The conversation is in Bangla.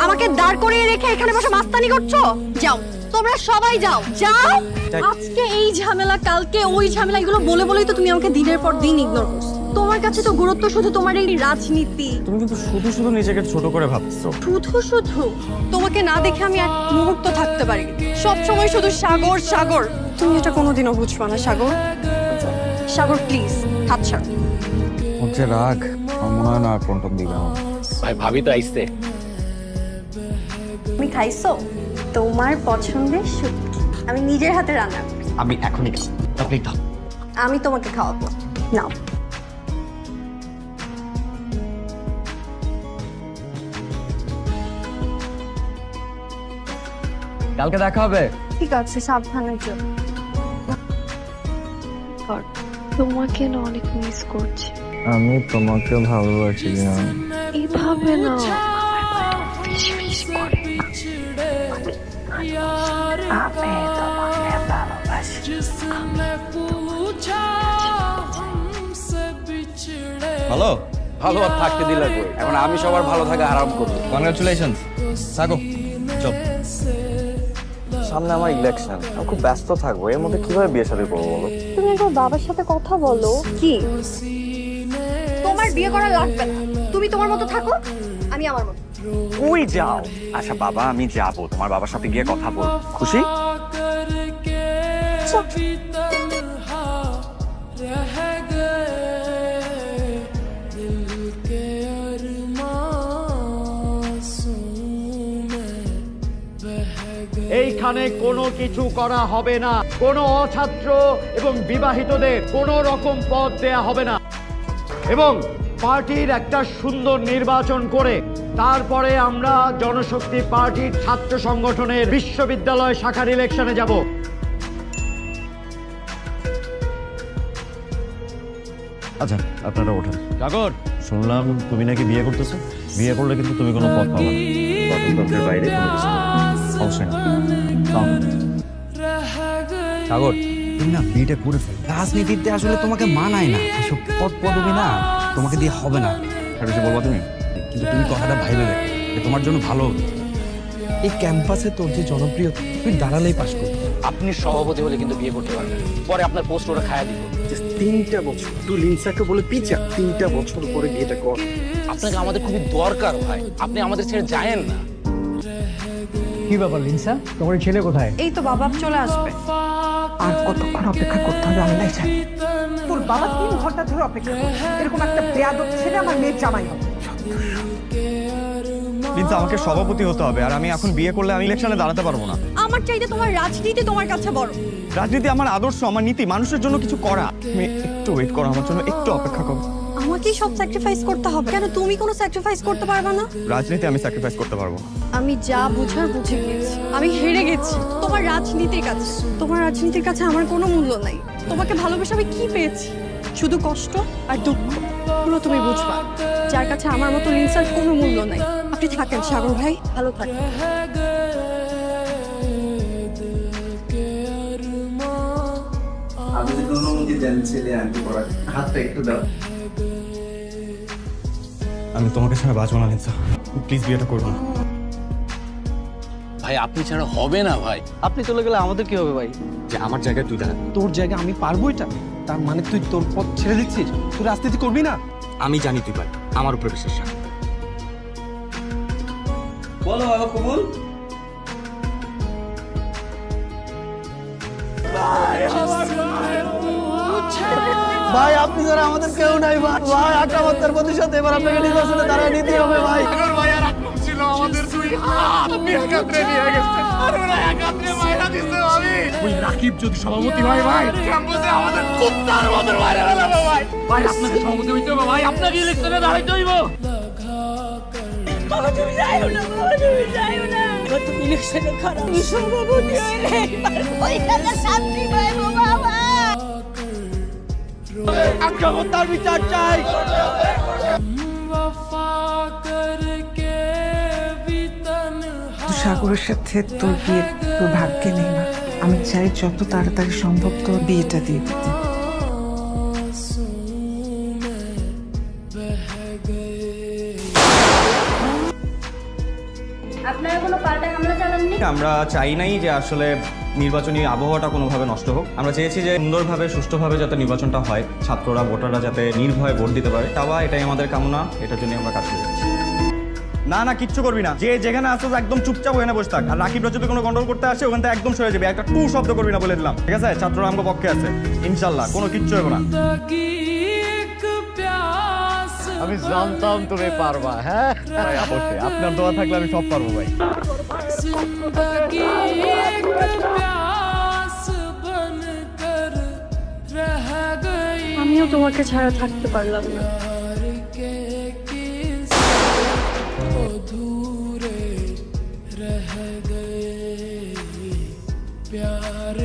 আমাকে দাঁড় করিয়ে রেখে এখানে বসে মাস্তানি করছো? যাও, তোমরা সবাই যাও, যাও। আজকে এই ঝামেলা, কালকে ওই ঝামেলা, এগুলো বলে বলেই তো তুমি আমাকে দিনের পর দিন ইগনোর করছো। তোমার কাছে তো গুরুত্ব শুধু তোমার এই রাজনীতি। তুমি কিন্তু শুধু শুধু নিজেকে ছোট করে ভাবছো। শুধু শুধু তোমাকে না দেখে আমি এক মুহূর্ত থাকতে পারি। সব সময় শুধু সাগর সাগর। তুমি এটা কোনোদিনও বুঝবা না সাগর। সাগর প্লিজ হাত ছাড়ো। হচ্ছে রাগ, মনে হয় না আর কোনটন দিবে। ভাই ভাবি তো আইছে। তুমি খাইছো তোমার পছন্দের শুটকি? আমি নিজের হাতে রান্না করি। আমি এখনই আপনি খাও। আমি তোমাকে খাওয়াবো, নাও। কালকে দেখা হবে। ঠিক আছে, সাবধানে যাও। তোমাকে না অনেক মিস করছি। আমি তোমাকে ভালোবাসি না। এইভাবে না ফিস করে। আমি তোমাকে ভালোবাসি। হ্যালো, ভালো আর থাকতে দিলে কই? এখন আমি সবার ভালো থাকা আরাম করব। কনগ্রাচুলেশনস। থাকো, চল। সামনে আমার ইলেকশন, আমি খুব ব্যস্ত থাকবো। এর মধ্যে কিভাবে বিয়ে শাদী করবো বলো? তুমি একবার বাবার সাথে কথা বলো। কি তোমার বিয়ে করা লাগবে না? তুমি তোমার মতো থাকো, আমি আমার মতো। কই যাও? আচ্ছা বাবা, আমি যাবো, তোমার বাবার সাথে গিয়ে কথা বল। খুশি? এইখানে কোনো কিছু করা হবে না। কোনো অছাত্র এবং বিবাহিতদের কোনো রকম পদ দেয়া হবে না, এবং পার্টির একটা সুন্দর নির্বাচন করে তারপরে আমরা জনশক্তি পার্টির ছাত্র সংগঠনের বিশ্ববিদ্যালয় শাখার ইলেকশনে যাব। আচ্ছা, আপনারা ওঠেন। সাগর, শুনলাম তুমি নাকি বিয়ে করতেছো। বিয়ে করলে কিন্তু তুমি কোনো পদ পাবা না। গণতন্ত্রের বাইরে কোনো কিছু অবশ্যই না। সাগর, তুমি না বিয়েটা করে ফেল। রাজনীতিতে আসলে তোমাকে মানায় না, এসব পদ পদবি না তোমাকে দিয়ে হবে না। কিছু বলবা তুমি? কিন্তু তুমি কথাটা ভাইবে দেখ, তোমার জন্য ভালো হবে। এই ক্যাম্পাসে তোর যে জনপ্রিয়তা, তুই দাঁড়ালেই পাস করবি। আপনি সভাপতি হলে কিন্তু বিয়ে করতে পারবেন, পরে আপনার পোস্ট ওরা খায়া দিব। 3টা বছর তুই লিনসাকে বলে পিছা, 3টা বছর পরে বিয়েটা কর। আপনাকে আমাদের খুবই দরকার ভাই, আপনি আমাদের ছেড়ে যায়েন না। কি ব্যাপার লিনসা, তোমার ছেলে কোথায়? এই তো বাবা চলে আসবে। আর কতক্ষণ অপেক্ষা করতে হবে আল্লাহ জানে। তোর বাবা 3 ঘন্টা ধরে অপেক্ষা করছে। এরকম একটা বেয়াদব ছেলে আমার মেয়ের জামাই হবে। লিনসা, আমাকে সভাপতি হতে হবে, আর আমি এখন বিয়ে করলে আমি ইলেকশনে দাঁড়াতে পারবো না। আমার চাইতে তোমার রাজনীতি তোমার কাছে বড়। রাজনীতি আমার আদর্শ, আমার নীতি, মানুষের জন্য কিছু করা। তুমি একটু ওয়েট করো, আমার জন্য একটু অপেক্ষা করো। আমাকেই সব স্যাক্রিফাইস করতে হবে কেন? তুমি কোনো স্যাক্রিফাইস করতে পারবে না? রাজনীতি আমি স্যাক্রিফাইস করতে পারবো না। আমি যা বুঝার বুঝে গেছি, আমি হেরে গেছি তোমার রাজনীতির কাছে। তোমার রাজনীতির কাছে আমার কোনো মূল্য নাই। তোমাকে ভালোবেসে আমি কি পেয়েছি? শুধু কষ্ট আর দুঃখ। এগুলো তুমি বুঝবা, যার কাছে আমার মতো লিনসার কোনো মূল্য নাই। আপনি থাকেন সাগর ভাই, ভালো থাকেন। আপনি যদি অনুমতি দেন ছেলে আনতে পড়ার, হাতটা একটু দাও। আমি তোমাকে ছাড়া বাঁচবো না লিনসা, প্লিজ বিয়েটা করবো না। ভাই আপনি ছাড়া হবে না ভাই। আপনি চলে গেলে আমাদের কি হবে ভাই? যে আমার জায়গায় তুই দাঁড়া। তোর জায়গা আমি পারবো এটা? তার মানে তুই তোর পথ ছেড়ে দিচ্ছিস? তুই রাজনীতি করবি না? আমি জানি তুই পারবি, আমার উপরে বিশ্বাস রাখ। বলো বাবা কবুল। ভাই আপনি যারা আমাদের কেউ নাই ভাই। ভাই আক্রমণের প্রতিশোধ এবার আপনাকে নির্বাচনে দাঁড়ায় নিতে হবে ভাই। ভাই আর আক্রমণ ছিল আমাদের দুই হাত, আপনি একাত্রে নিয়ে গেছেন, আর ওরা একাত্রে মাইরা দিছে। আমি ওই রাকিব যদি সভাপতি হয় ভাই, ক্যাম্পাসে আমাদের কুত্তার মতো মাইরা ফেলাবে ভাই। ভাই আপনাকে সভাপতি হইতে হবে ভাই, আপনাকে ইলেকশনে দাঁড়াইতে হইব। বাবা তুমি যাইও না, বাবা তুমি যাইও না। তুমি ইলেকশনে খারাপ সভাপতি হইলে ওই খেলা শান্তি পাইবো বাবা। আক্রমণ তার বিচার চাই। সাগরের সাথে তোর বিয়ে তোর ভাগ্যে নেই না। আমি চাই যত তাড়াতাড়ি সম্ভব তোর বিয়েটা দিয়ে দিতে। আপনারা কোনো পাল্টা হামলা চালাননি? আমরা চাই নাই যে আসলে নির্বাচনী আবহাওয়াটা কোনোভাবে নষ্ট হোক। আমরা চেয়েছি যে সুন্দরভাবে সুষ্ঠুভাবে যাতে নির্বাচনটা হয়, ছাত্ররা ভোটাররা যাতে নির্ভয়ে ভোট দিতে পারে, এটাই আমাদের কামনা, এটার জন্য আমরা কাজ করে যাচ্ছি। না না, কিচ্ছু করবি না, যে যেখানে আসছিস একদম চুপচাপ ওখানে বসে থাক। আর রাকিবরা যদি কোনো গন্ডগোল করতে আসে ওখান থেকে একদম সরে যাবে, একটা টু শব্দ করবি না বলে দিলাম, ঠিক আছে? ছাত্ররা আমার পক্ষে আছে, ইনশাল্লাহ কোনো কিচ্ছু হবে না। আমি জানতাম তুমি পারবা। হ্যাঁ অবশ্যই, আপনার দোয়া থাকলে আমি সব পারবো ভাই। আমিও তোমাকে ছাড়া থাকতে পারলাম না। प्यार